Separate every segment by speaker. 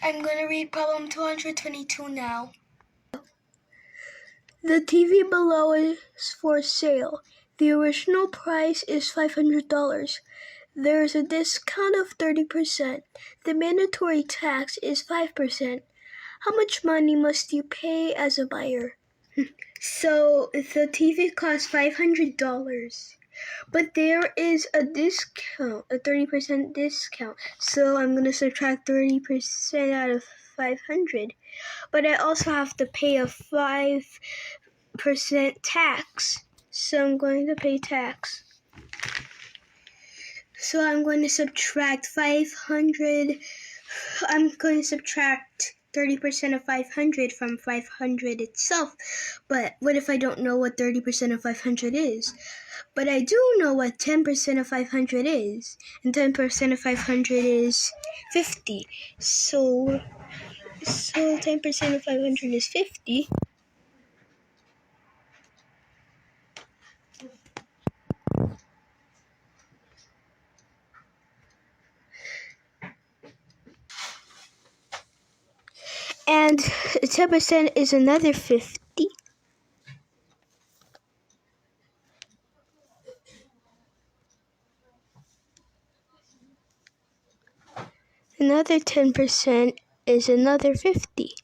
Speaker 1: I'm going to read problem 222 now.
Speaker 2: The TV below is for sale. The original price is $500. There is a discount of 30%. The mandatory tax is 5%. How much money must you pay as a buyer? So the TV costs $500. But there is a discount, a 30% discount. So I'm going to subtract 30% out of 500. But I also have to pay a 5% tax. So I'm going to pay tax. So I'm going to subtract 500. I'm going to subtract 30% of 500 from 500 itself. But what if I don't know what 30% of 500 is? But I do know what 10% of 500 is. And 10% of 500 is 50. So 10% of 500 is 50. And 10% is another 50. Another 10% is another 50.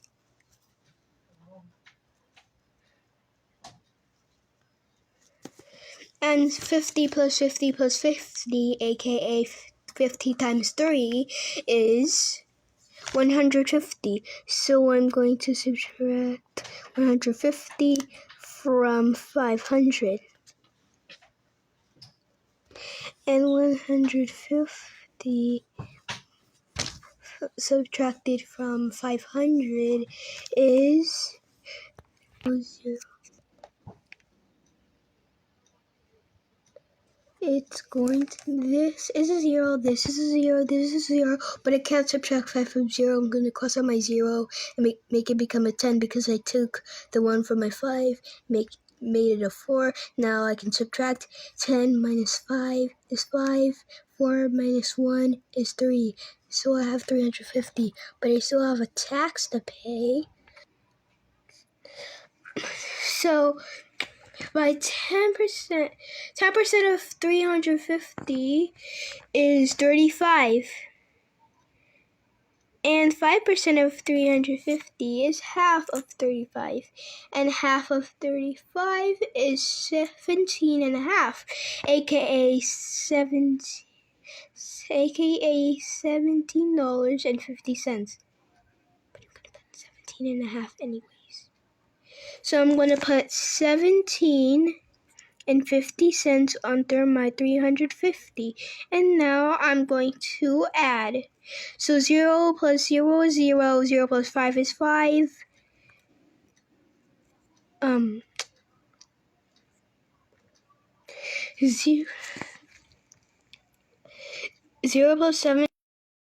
Speaker 2: And 50 plus 50 plus 50, aka 50 times 3, is 150. So I'm going to subtract 150 from 500. And 150 subtracted from 500 is 0. It's going to, this is a 0, this is a 0, this is a 0, but I can't subtract 5 from 0. I'm going to cross out my 0 and make it become a 10 because I took the 1 from my 5, made it a 4. Now I can subtract 10 minus 5 is 5, 4 minus 1 is 3. So I have 350, but I still have a tax to pay. So by 10% of 350 is 35. And 5% of 350 is half of 35. And half of 35 is 17 and a half, aka $17.50. But I'm going to put 17 and a half anyways. So I'm going to put 17 and 50 cents under my 350. And now I'm going to add. So 0 plus 0 is 0. 0 plus 5 is 5. 0 plus 7